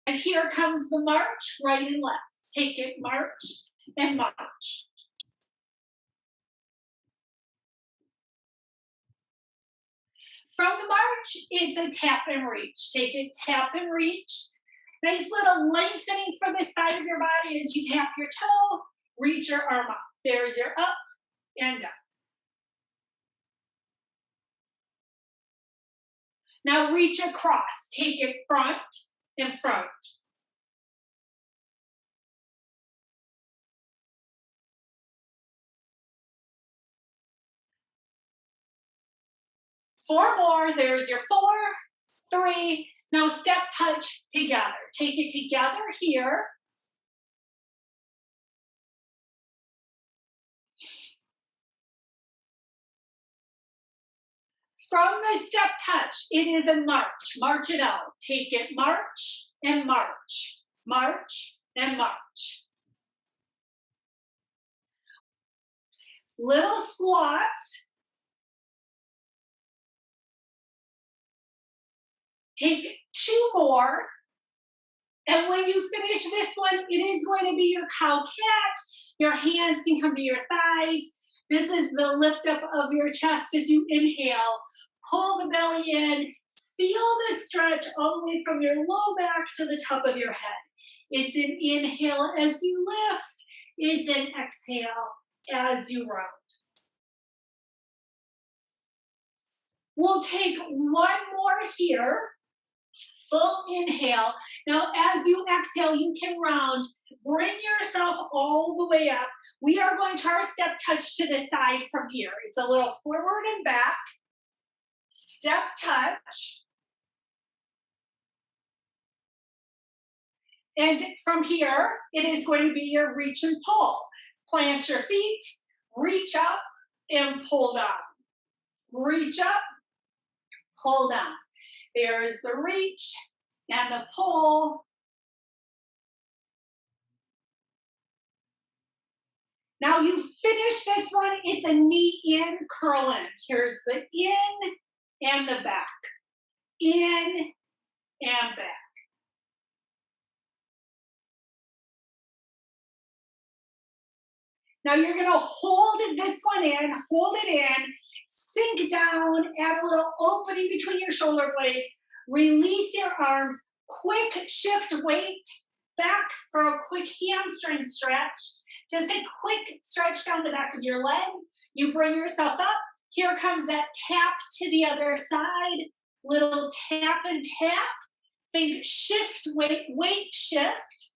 And here comes the march, right and left. Take it, march and march. From the march, it's a tap and reach. Take it, tap and reach. Nice little lengthening from the side of your body as you tap your toe, reach your arm up. There's your up and down. Now reach across. Take it front and front. Four more. There's your 4, 3. Now step touch together. Take it together here. From the step touch, it is a march. March it out. Take it, march and march. March and march. Little squats. Take 2 more. And when you finish this one, it is going to be your cow cat. Your hands can come to your thighs. This is the lift up of your chest as you inhale. Pull the belly in. Feel the stretch all the way from your low back to the top of your head. It's an inhale as you lift. It's an exhale as you round. We'll take one more here. Full inhale. Now, as you exhale, you can round. Bring yourself all the way up. We are going to our step touch to the side from here. It's a little forward and back. Step touch. And from here, it is going to be your reach and pull. Plant your feet, reach up, and pull down. Reach up, pull down. There is the reach and the pull. Now you finish this one, it's a knee in, curl in. Here's the in and the back. In and back. Now you're gonna hold this one in, hold it in, sink down, add a little opening between your shoulder blades, release your arms, quick shift weight back for a quick hamstring stretch. Just a quick stretch down the back of your leg. You bring yourself up. Here comes that tap to the other side. Little tap and tap. Think shift, weight shift.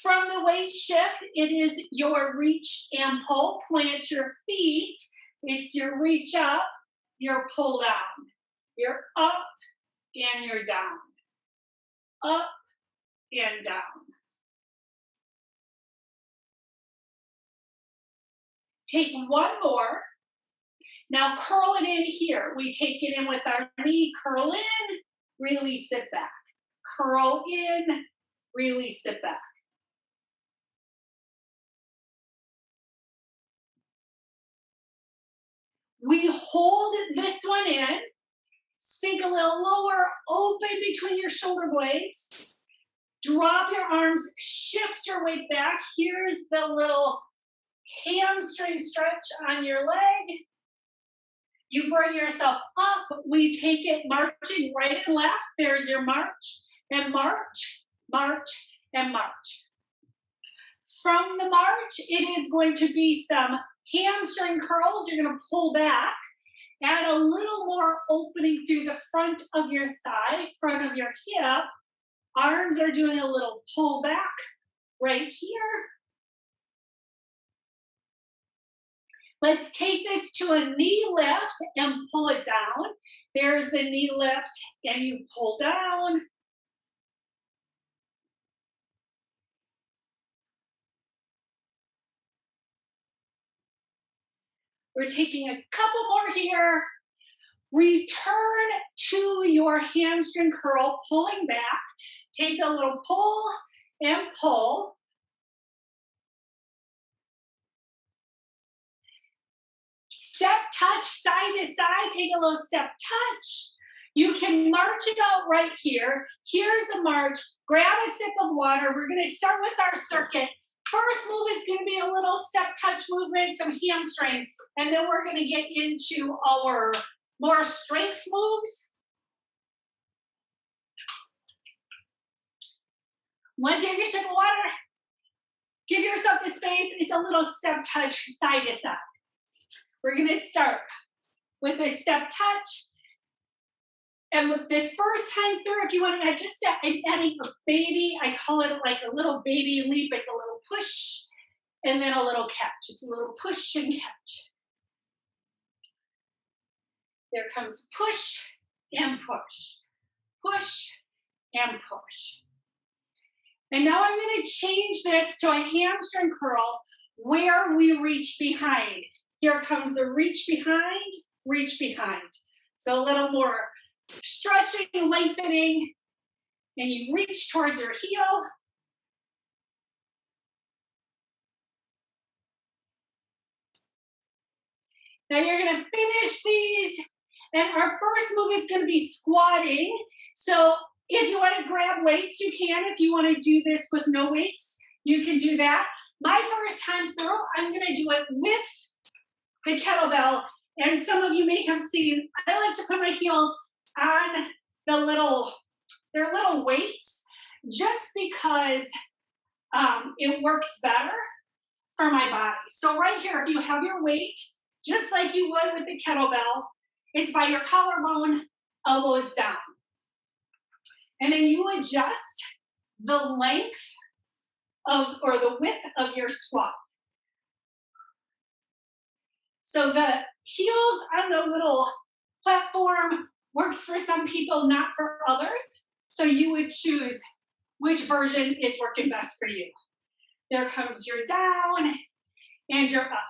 From the weight shift, it is your reach and pull. Plant your feet. It's your reach up, your pull down. You're up and you're down. Up and down. Take one more. Now curl it in here. We take it in with our knee, curl in, release it back. Curl in, release it back. We hold this one in, sink a little lower, open between your shoulder blades. Drop your arms, shift your weight back. Here's the little hamstring stretch on your leg. You bring yourself up. We take it marching right and left. There's your march and march, march and march. From the march, it is going to be some hamstring curls. You're going to pull back. Add a little more opening through the front of your thigh, front of your hip. Arms are doing a little pull back right here. Let's take this to a knee lift and pull it down. There's the knee lift and you pull down. We're taking a couple more here. Return to your hamstring curl, pulling back. Take a little pull and pull. Step touch side to side. Take a little step touch. You can march it out right here. Here's the march. Grab a sip of water. We're going to start with our circuit. First move is going to be a little step touch movement, some hamstring, and then we're going to get into our more strength moves. Once you have your sip of water, give yourself the space. It's a little step touch side to side. We're going to start with a step touch. And with this first time through, if you want to add just adding a baby, I call it like a little baby leap. It's a little push and then a little catch. It's a little push and catch. There comes push and push, push and push. And now I'm going to change this to a hamstring curl where we reach behind. Here comes the reach behind, reach behind. So a little more stretching, lengthening, and you reach towards your heel. Now you're going to finish these, and our first move is going to be squatting. So if you want to grab weights, you can. If you want to do this with no weights, you can do that. My first time through, I'm going to do it with the kettlebell, and some of you may have seen, I like to put my heels on they're little weights, just because it works better for my body. So right here, if you have your weight, just like you would with the kettlebell, it's by your collarbone, elbows down. And then you adjust the length of, or the width of your squat. So the heels on the little platform works for some people, not for others. So you would choose which version is working best for you. There comes your down and your up.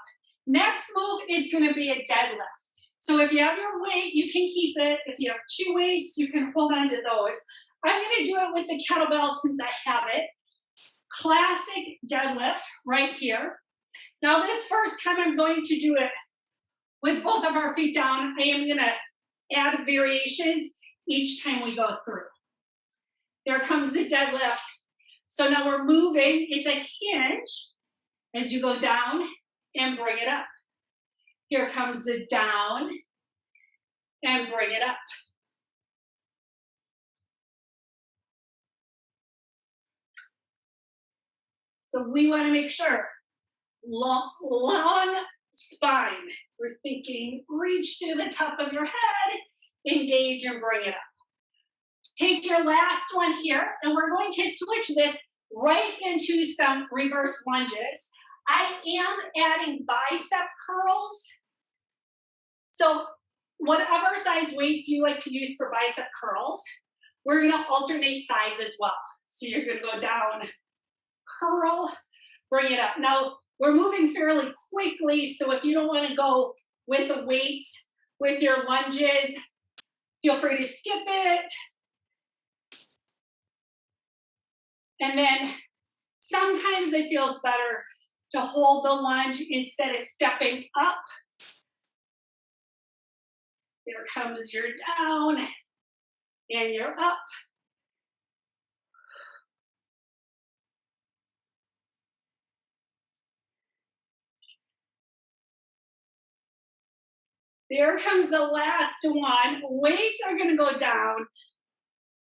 Next move is going to be a deadlift. So if you have your weight, you can keep it. If you have 2 weights, you can hold on to those. I'm going to do it with the kettlebell since I have it. Classic deadlift right here. Now this first time I'm going to do it with both of our feet down. I am going to add variations each time we go through. There comes the deadlift. So now we're moving. It's a hinge as you go down and bring it up. Here comes the down and bring it up. So we want to make sure long spine. We're thinking reach through the top of your head, engage and bring it up. Take your last one here, and we're going to switch this right into some reverse lunges. I am adding bicep curls. So whatever size weights you like to use for bicep curls, we're going to alternate sides as well. So you're going to go down, curl, bring it up. Now, we're moving fairly quickly, so if you don't want to go with the weights, with your lunges, feel free to skip it. And then sometimes it feels better to hold the lunge instead of stepping up. Here comes your down and your up. There comes the last one. Weights are going to go down,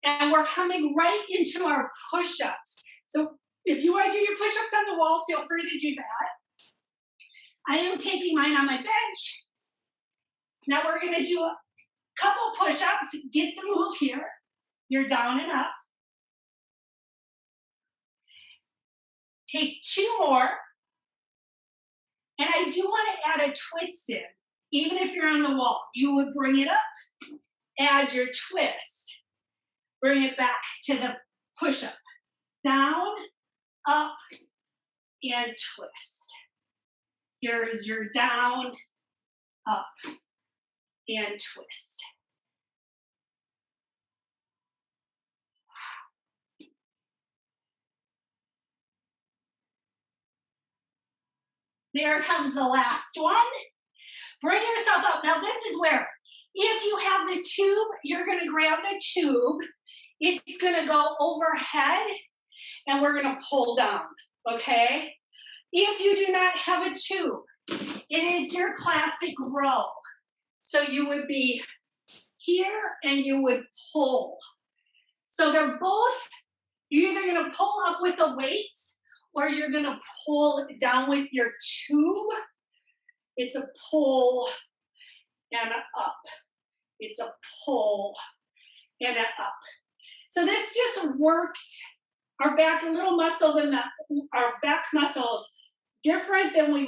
and we're coming right into our push-ups. So if you want to do your push-ups on the wall, feel free to do that. I am taking mine on my bench. Now we're going to do a couple push-ups. Get the move here. You're down and up. Take 2 more. And I do want to add a twist in. Even if you're on the wall, you would bring it up, add your twist, bring it back to the push-up. Down, up, and twist. Here's your down, up, and twist. There comes the last one. Bring yourself up. Now this is where If you have the tube, you're gonna grab the tube. It's gonna go overhead and we're gonna pull down, okay? If you do not have a tube, it is your classic row. So you would be here and you would pull. So they're both, you're either gonna pull up with the weights or you're gonna pull down with your tube. It's a pull and an up. It's a pull and an up. So this just works our back, a little muscle in our back muscles different than when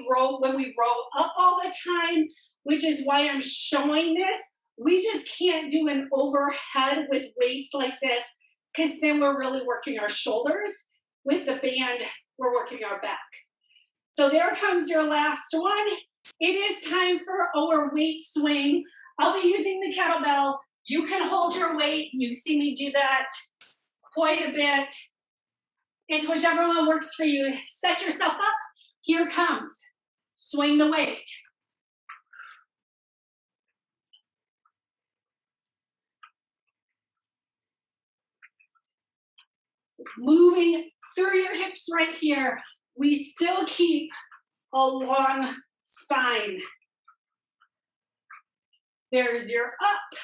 we row up all the time, which is why I'm showing this. We just can't do an overhead with weights like this because then we're really working our shoulders. With the band, we're working our back. So there comes your last one. It is time for our weight swing. I'll be using the kettlebell. You can hold your weight. You see me do that quite a bit. It's whichever one works for you. Set yourself up. Here comes. Swing the weight. Moving through your hips right here. We still keep a long spine. There's your up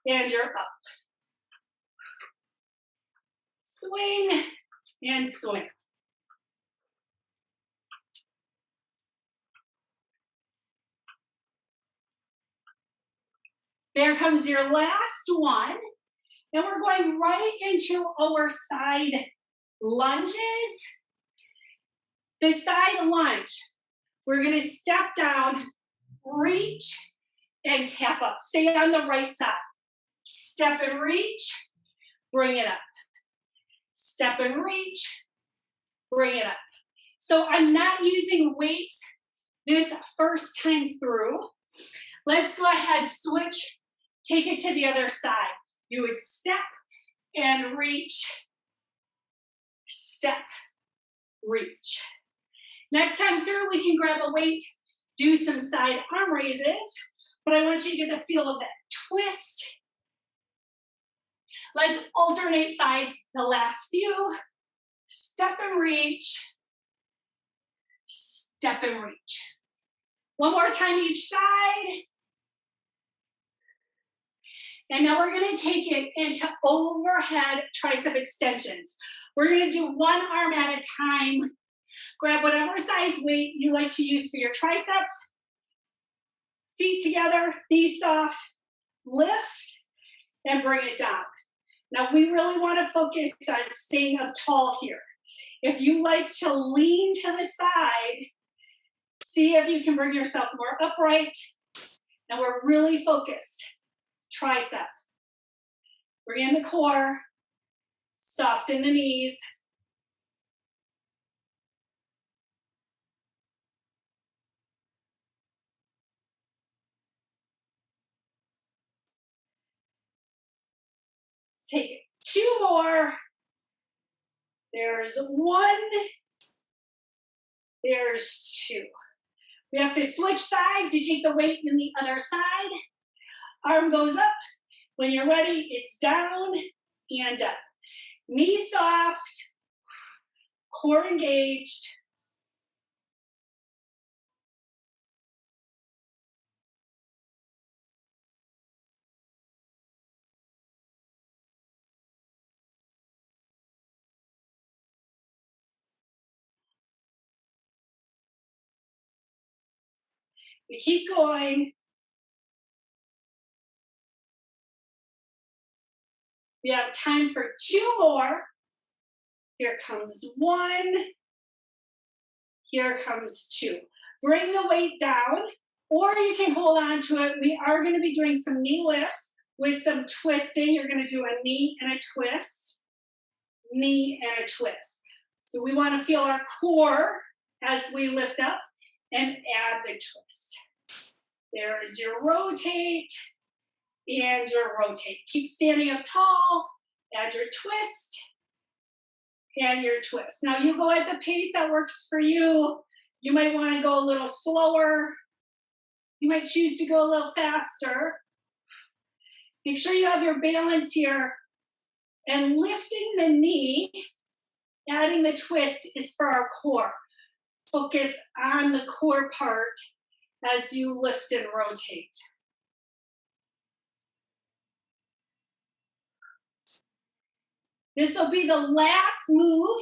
and your up. Swing and swing. There comes your last one. And we're going right into our side lunges. The side lunge, we're gonna step down, reach, and tap up. Stay on the right side. Step and reach, bring it up. Step and reach, bring it up. So I'm not using weights this first time through. Let's go ahead, switch, take it to the other side. You would step and reach, step, reach. Next time through, we can grab a weight, do some side arm raises, but I want you to get a feel of that twist. Let's alternate sides the last few. Step and reach, step and reach. One more time each side. And now we're gonna take it into overhead tricep extensions. We're gonna do one arm at a time. Grab whatever size weight you like to use for your triceps. Feet together, knees soft, lift, and bring it down. Now we really wanna focus on staying up tall here. If you like to lean to the side, see if you can bring yourself more upright. And we're really focused. Tricep. Bring in the core. Soften the knees. Take it. Two more. There's one. There's two. We have to switch sides. You take the weight in the other side. Arm goes up. When you're ready, it's down and up. Knee soft, core engaged. We keep going. We have time for two more. Here comes one. Here comes two. Bring the weight down, or you can hold on to it. We are going to be doing some knee lifts with some twisting. You're going to do a knee and a twist, knee and a twist. So we want to feel our core as we lift up and add the twist. There's your rotate and your rotate. Keep standing up tall, add your twist and your twist. Now you go at the pace that works for you. You might want to go a little slower. You might choose to go a little faster. Make sure you have your balance here. And lifting the knee, adding the twist is for our core. Focus on the core part as you lift and rotate. This will be the last move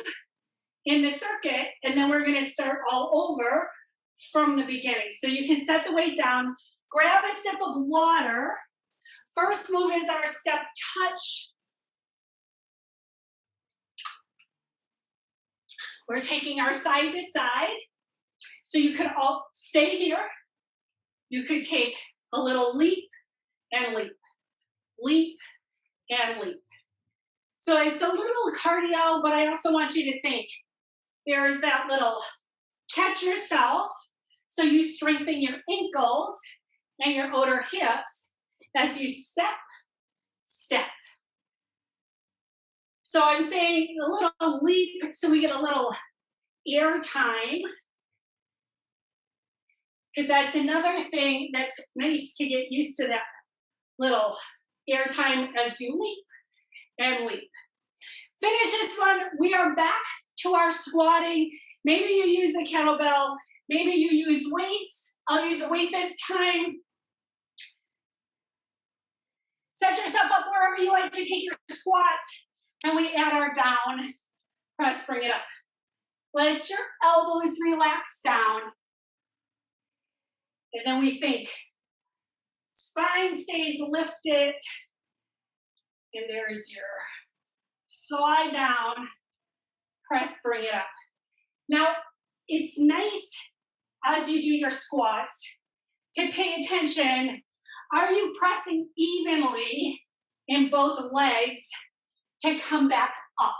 in the circuit, and then we're going to start all over from the beginning. So you can set the weight down, grab a sip of water. First move is our step touch. We're taking our side to side. So you could all stay here. You could take a little leap and leap, leap and leap. So it's a little cardio, but I also want you to think there's that little catch yourself. So you strengthen your ankles and your outer hips as you step, step. So I'm saying a little leap so we get a little air time. Because that's another thing that's nice to get used to, that little air time as you leap and leap. Finish this one. We are back to our squatting. Maybe you use a kettlebell. Maybe you use weights. I'll use a weight this time. Set yourself up wherever you like to take your squats. And we add our down. Press, bring it up. Let your elbows relax down. And then we think, spine stays lifted. And there's your slide down, press, bring it up. Now, it's nice as you do your squats to pay attention. Are you pressing evenly in both legs to come back up?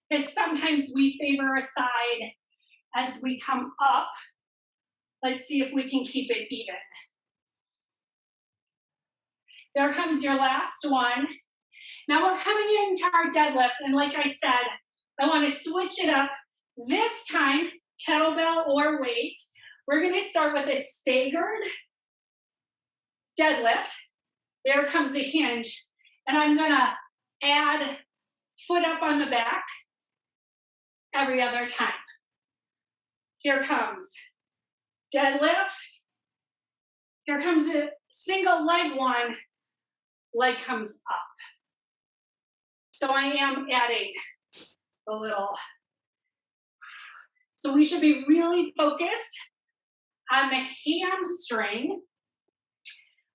Because sometimes we favor a side as we come up. Let's see if we can keep it even. There comes your last one. Now we're coming into our deadlift, and like I said, I want to switch it up. This time, kettlebell or weight, we're going to start with a staggered deadlift. There comes a hinge, and I'm going to add foot up on the back every other time. Here comes deadlift. Here comes a single leg one. Leg comes up. So I am adding a little. So we should be really focused on the hamstring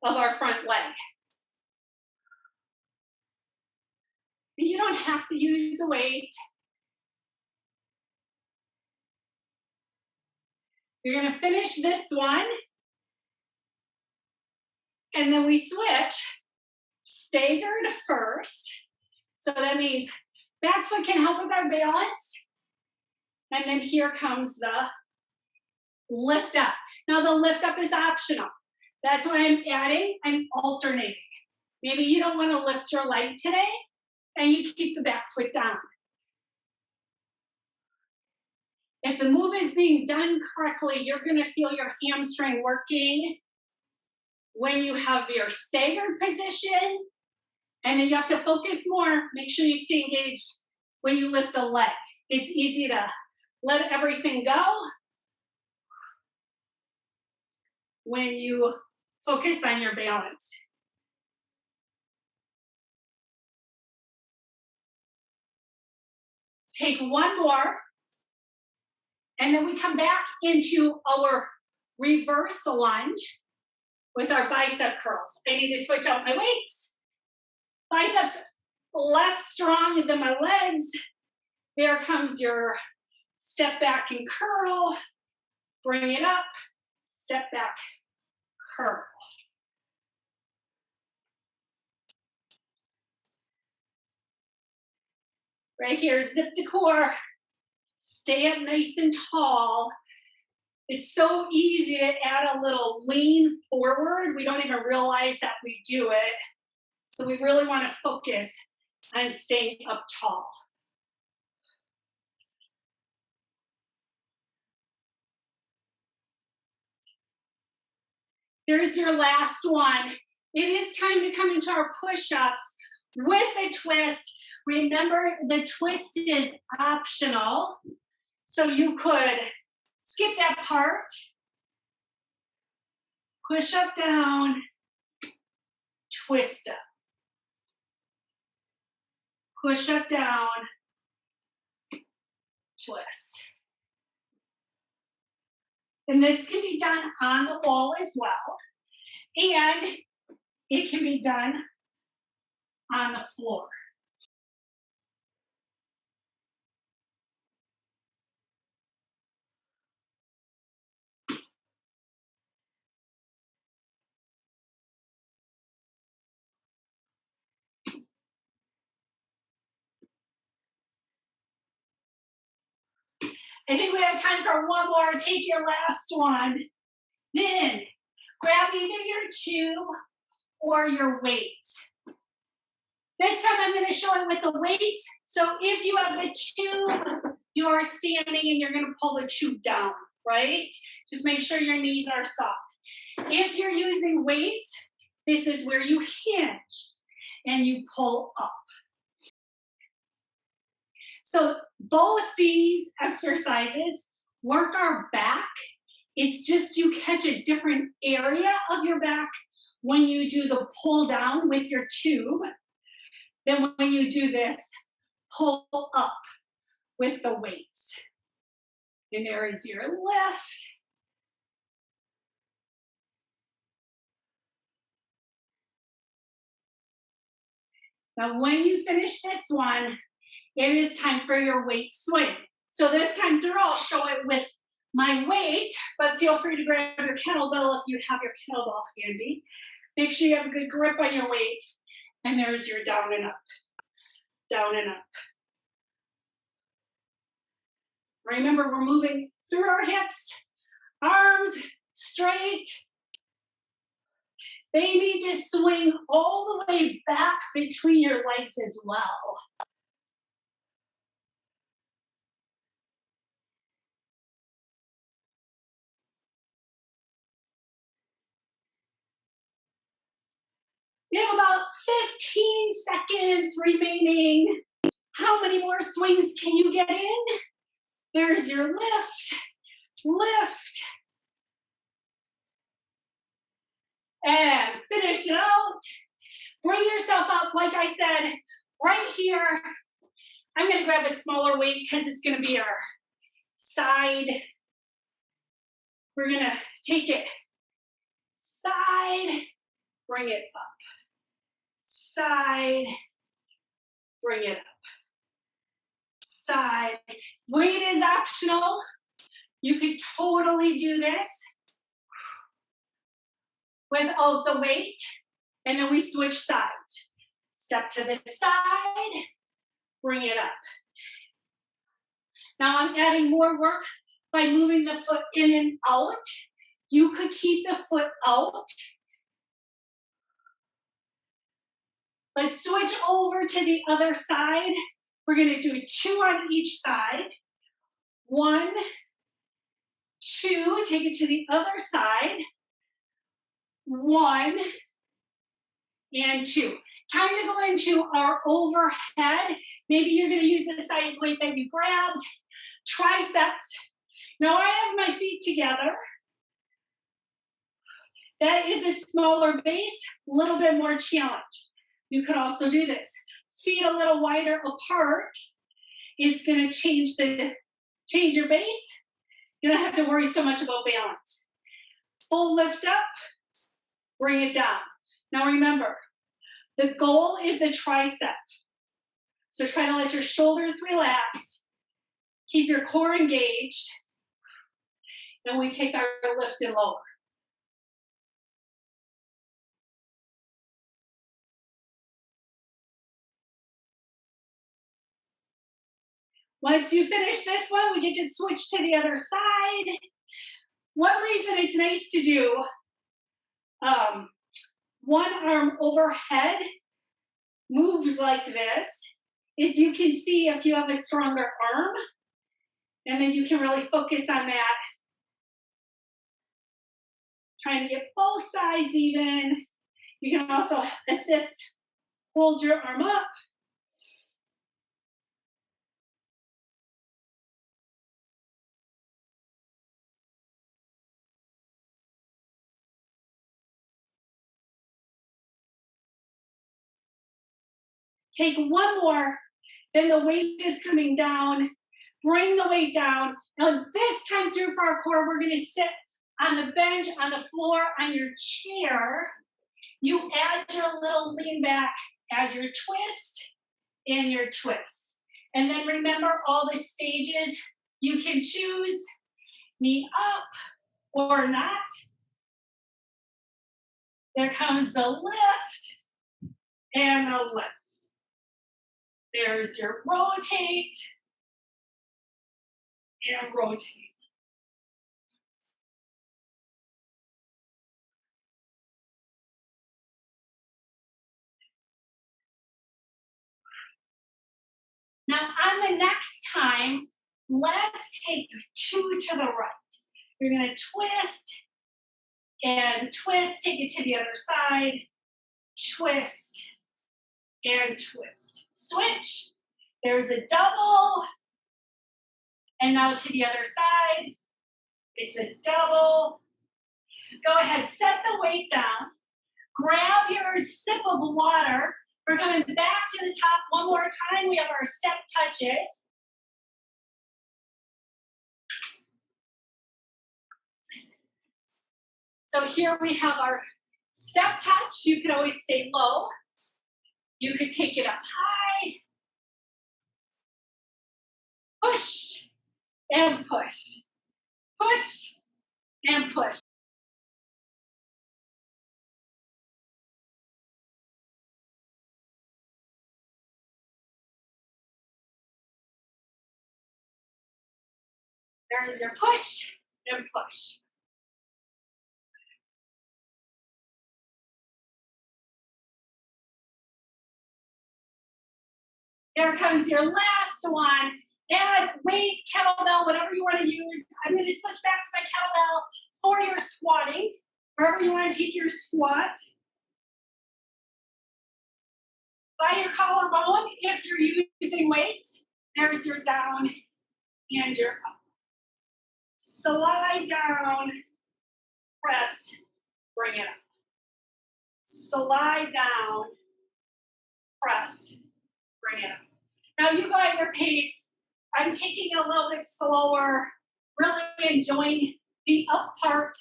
of our front leg. You don't have to use the weight. You're going to finish this one. And then we switch staggered first. So that means back foot can help with our balance. And then here comes the lift up. Now the lift up is optional. That's why I'm adding, I'm alternating. Maybe you don't want to lift your leg today and you keep the back foot down. If the move is being done correctly, you're going to feel your hamstring working when you have your staggered position. And then you have to focus more. Make sure you stay engaged when you lift the leg. It's easy to let everything go when you focus on your balance. Take one more, and then we come back into our reverse lunge with our bicep curls. I need to switch out my weights. Biceps less strong than my legs. There comes your step back and curl. Bring it up, step back, curl. Right here, zip the core. Stay up nice and tall. It's so easy to add a little lean forward. We don't even realize that we do it. So we really want to focus on staying up tall. Here's your last one. It is time to come into our push-ups with a twist. Remember, the twist is optional. So you could skip that part, push up, down, twist up, push up, down, twist. And this can be done on the wall as well. And it can be done on the floor. I think we have time for one more. Take your last one. Then grab either your tube or your weights. This time I'm going to show it with the weights. So if you have the tube, you're standing and you're going to pull the tube down, right? Just make sure your knees are soft. If you're using weights, this is where you hinge and you pull up. So both these exercises work our back. It's just you catch a different area of your back when you do the pull down with your tube than when you do this pull up with the weights. And there is your lift. Now when you finish this one, it is time for your weight swing. So this time through, I'll show it with my weight, but feel free to grab your kettlebell if you have your kettlebell handy. Make sure you have a good grip on your weight, and there's your down and up, down and up. Remember, we're moving through our hips, arms straight. They need to swing all the way back between your legs as well. We have about 15 seconds remaining. How many more swings can you get in? There's your lift, lift. And finish it out. Bring yourself up, like I said, right here. I'm gonna grab a smaller weight because it's gonna be our side. We're gonna take it side, bring it up. Side, bring it up. Side. Weight is optional. You could totally do this without the weight, and then we switch sides. Step to the side, bring it up. Now I'm adding more work by moving the foot in and out. You could keep the foot out. Let's switch over to the other side. We're gonna do 2 on each side. 1, 2, take it to the other side. 1 and 2. Time to go into our overhead. Maybe you're gonna use the size weight that you grabbed. Triceps. Now I have my feet together. That is a smaller base, a little bit more challenge. You could also do this. Feet a little wider apart is gonna change your base. You don't have to worry so much about balance. Full lift up, bring it down. Now remember, the goal is a tricep. So try to let your shoulders relax, keep your core engaged, and we take our lift and lower. Once you finish this one, we get to switch to the other side. One reason it's nice to do one arm overhead moves like this is you can see if you have a stronger arm, and then you can really focus on that. Trying to get both sides even. You can also assist, hold your arm up. Take one more, then the weight is coming down. Bring the weight down. Now, this time through for our core, we're going to sit on the bench, on the floor, on your chair. You add your little lean back, add your twist, and your twist. And then remember all the stages. You can choose knee up or not. There comes the lift and the lift. There's your rotate and rotate. Now, on the next time, let's take 2 to the right. You're going to twist and twist, take it to the other side, twist and twist. Switch. There's a double. And now to the other side. It's a double. Go ahead, set the weight down. Grab your sip of water. We're coming back to the top one more time. We have our step touches. So here we have our step touch. You can always stay low. You could take it up high. Push and push. Push and push. There's your push and push. There comes your last one. Add weight, kettlebell, whatever you want to use. I'm going to switch back to my kettlebell for your squatting. Wherever you want to take your squat. By your collarbone, if you're using weights, there's your down and your up. Slide down, press, bring it up. Slide down, press, bring it up. Now you go at your pace. I'm taking it a little bit slower, really enjoying the up part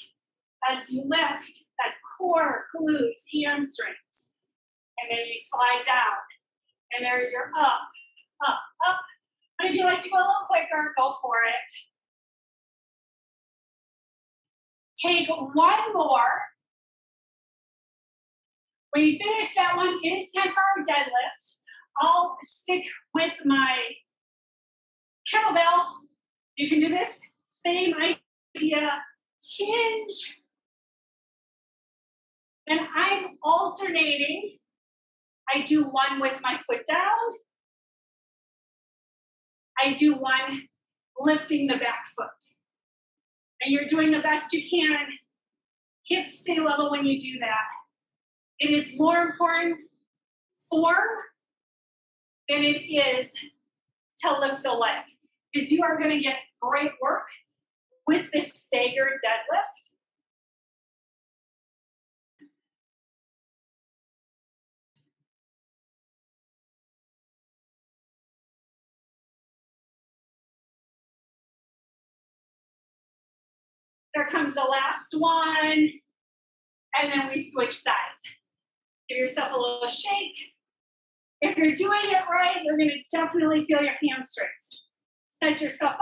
as you lift. That's core, glutes, hamstrings. And then you slide down. And there's your up, up, up. But if you like to go a little quicker, go for it. Take one more. When you finish that one, it's time for our deadlift. I'll stick with my kettlebell. You can do this same idea. Hinge. And I'm alternating. I do one with my foot down. I do one lifting the back foot. And you're doing the best you can. Hips stay level when you do that. It is more important form than it is to lift the leg. Because you are going to get great work with this staggered deadlift. There comes the last one. And then we switch sides. Give yourself a little shake. If you're doing it right, you're going to definitely feel your hamstrings. Set yourself up.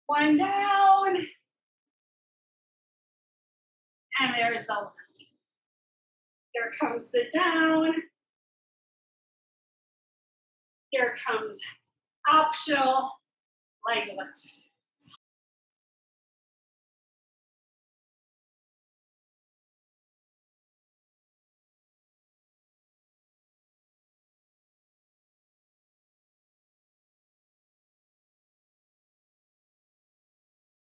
One down. And there's the lift. Here comes the down. Here comes optional leg lift.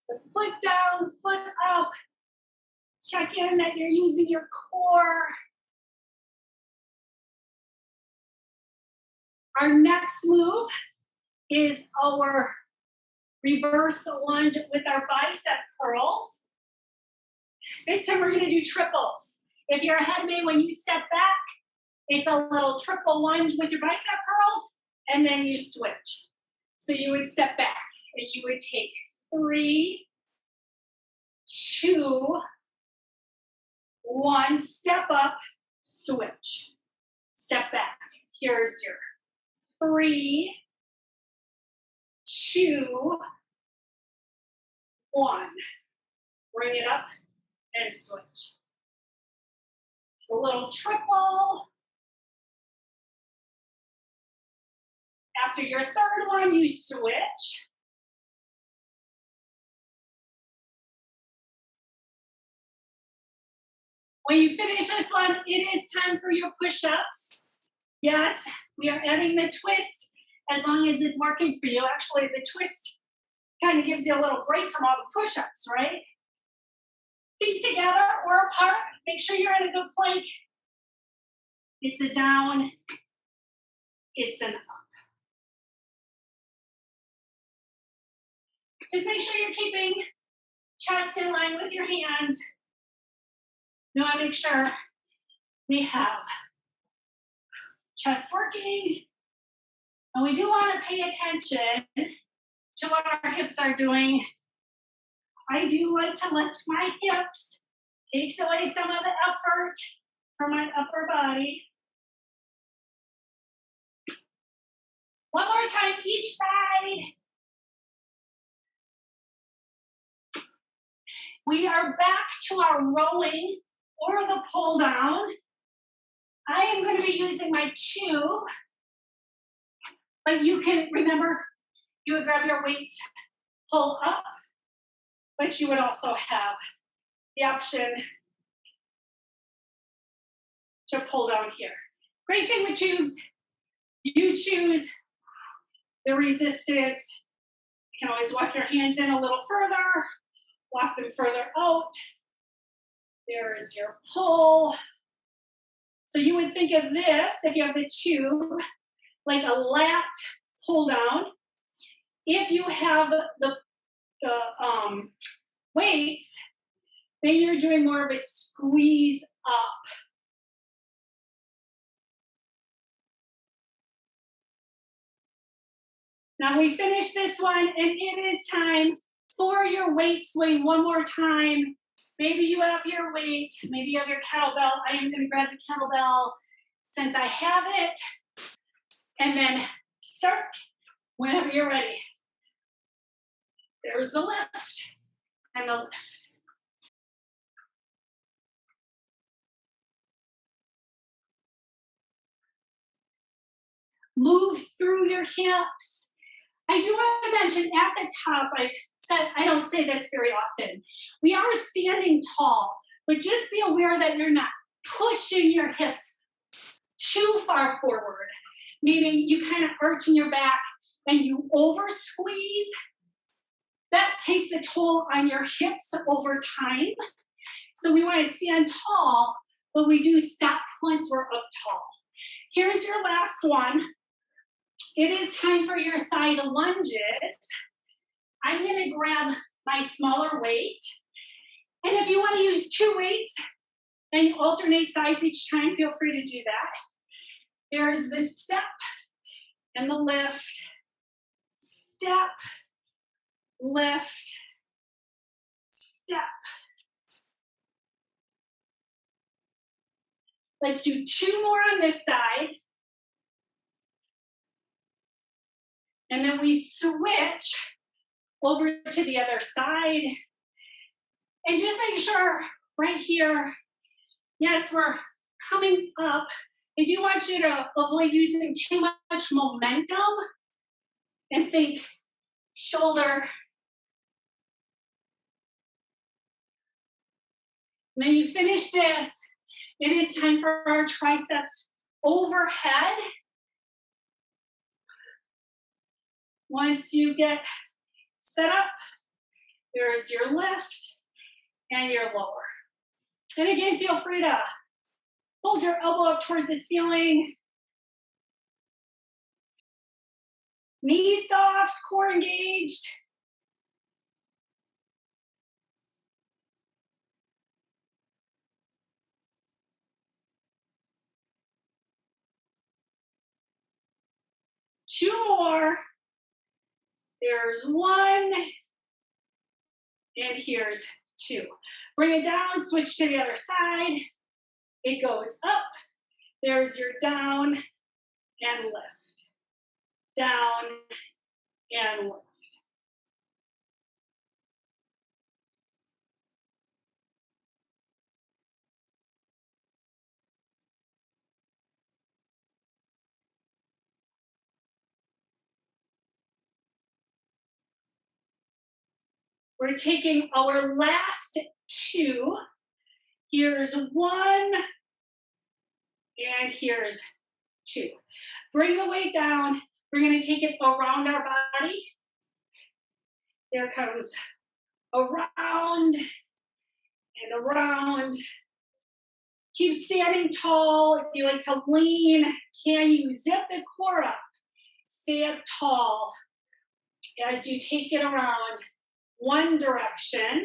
So foot down, foot up. Check in that you're using your core. Our next move is our reverse lunge with our bicep curls. This time we're going to do triples. If you're ahead of me when you step back, it's a little triple lunge with your bicep curls, and then you switch. So you would step back, and you would take 3, 2, 1, step up, switch. Step back. Here's your 3, 2, 1. Bring it up and switch. It's a little triple. After your third one, you switch. When you finish this one, it is time for your push-ups. Yes, we are adding the twist as long as it's working for you. Actually, the twist kind of gives you a little break from all the push-ups, right? Feet together or apart. Make sure you're in a good plank. It's a down. It's an up. Just make sure you're keeping chest in line with your hands. You want to make sure we have chest working. And we do want to pay attention to what our hips are doing. I do like to lift my hips. Takes away some of the effort from my upper body. One more time each side. We are back to our rowing or the pull down. I am going to be using my tube, but you can, remember, you would grab your weights, pull up, but you would also have the option to pull down here. Great thing with tubes, you choose the resistance. You can always walk your hands in a little further, walk them further out. There is your pull. So you would think of this, if you have the tube, like a lat pull down. If you have the weights, then you're doing more of a squeeze up. Now we finished this one, and it is time for your weight swing one more time. Maybe you have your weight, maybe you have your kettlebell. I am going to grab the kettlebell since I have it, and then start whenever you're ready. There's the lift and the lift. Move through your hips. I do want to mention at the top, I've said, I don't say this very often, we are standing tall, but just be aware that you're not pushing your hips too far forward, meaning you kind of arch in your back and you over squeeze. That takes a toll on your hips over time. So we want to stand tall, but we do stop once we're up tall. Here's your last one. It is time for your side lunges. I'm going to grab my smaller weight. And if you want to use 2 weights and you alternate sides each time, feel free to do that. There's the step and the lift. Step, lift, step. Let's do 2 more on this side. And then we switch over to the other side. And just make sure right here, yes, we're coming up. I do want you to avoid using too much momentum and think shoulder. When you finish this, it is time for our triceps overhead. Once you get set up, there's your lift and your lower. And again, feel free to hold your elbow up towards the ceiling. Knees soft, core engaged. Two more. There's one. And here's two. Bring it down, switch to the other side. It goes up. There's your down and lift. Down and lift. We're taking our last two. Here's one, and here's two. Bring the weight down. We're going to take it around our body. There comes around and around. Keep standing tall. If you like to lean, can you zip the core up? Stay up tall as you take it around one direction.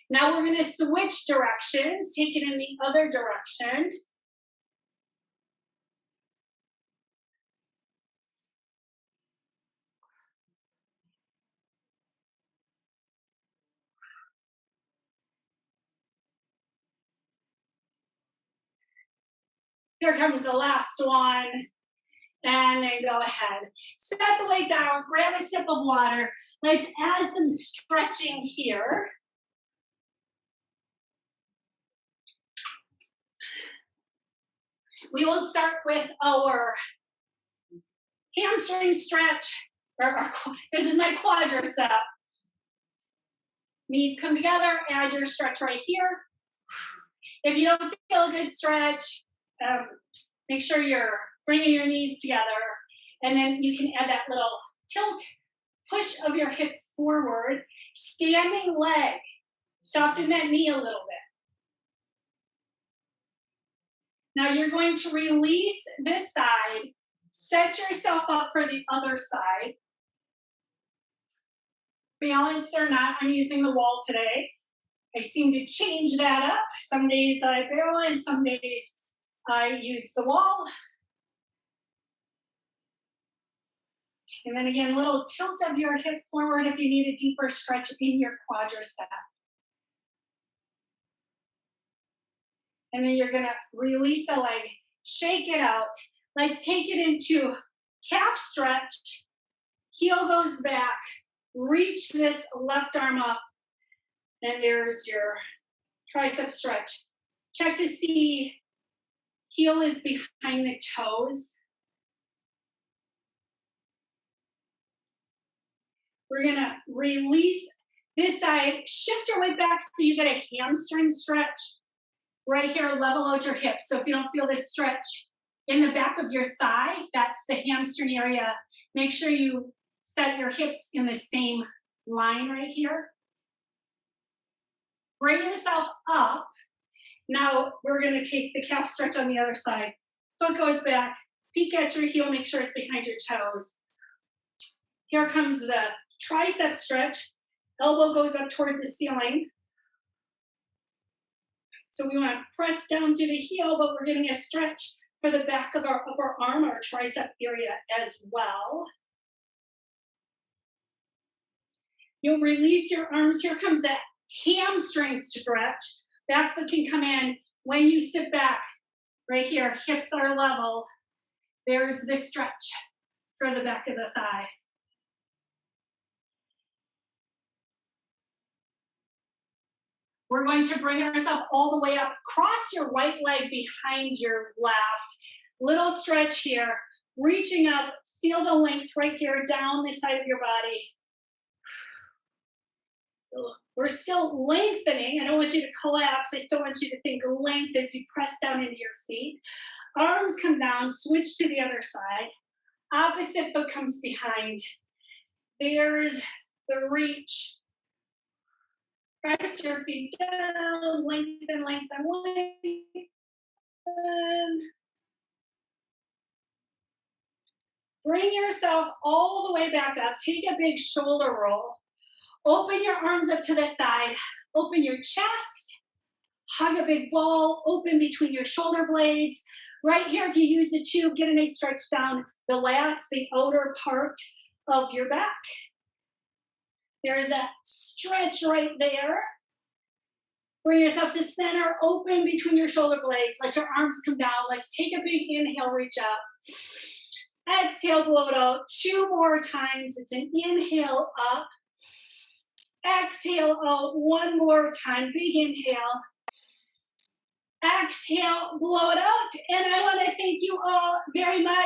Now we're going to switch directions, take it in the other direction. Here comes the last one. And then go ahead. Set the weight down, grab a sip of water. Let's add some stretching here. We will start with our hamstring stretch. This is my quadricep. Knees come together, add your stretch right here. If you don't feel a good stretch, make sure you're bringing your knees together, and then you can add that little tilt, push of your hip forward, standing leg. Soften that knee a little bit. Now you're going to release this side, set yourself up for the other side. Balanced or not, I'm using the wall today. I seem to change that up. Some days I balance, some days I use the wall. And then again, a little tilt of your hip forward if you need a deeper stretch in your quadricep. And then you're gonna release the leg, shake it out. Let's take it into calf stretch. Heel goes back, reach this left arm up, and there's your tricep stretch. Check to see heel is behind the toes. We're gonna release this side, shift your weight back so you get a hamstring stretch. Right here, level out your hips. So if you don't feel this stretch in the back of your thigh, that's the hamstring area. Make sure you set your hips in the same line right here. Bring yourself up. Now we're gonna take the calf stretch on the other side. Foot goes back, peek at your heel, make sure it's behind your toes. Here comes the tricep stretch. Elbow goes up towards the ceiling. So we want to press down to the heel, but we're getting a stretch for the back of our upper arm, our tricep area as well. You'll release your arms. Here comes that hamstring stretch. Back foot can come in when you sit back. Right here, hips are level. There's the stretch for the back of the thigh. We're going to bring ourselves all the way up. Cross your right leg behind your left. Little stretch here. Reaching up. Feel the length right here down the side of your body. So we're still lengthening. I don't want you to collapse. I still want you to think length as you press down into your feet. Arms come down. Switch to the other side. Opposite foot comes behind. There's the reach. Press your feet down, lengthen, lengthen, lengthen. Bring yourself all the way back up. Take a big shoulder roll. Open your arms up to the side. Open your chest. Hug a big ball. Open between your shoulder blades. Right here, if you use the tube, get a nice stretch down the lats, the outer part of your back. There is that stretch right there. Bring yourself to center, open between your shoulder blades. Let your arms come down. Let's take a big inhale, reach up. Exhale, blow it out. 2 more times. It's an inhale up. Exhale out 1 more time. Big inhale. Exhale, blow it out. And I want to thank you all very much.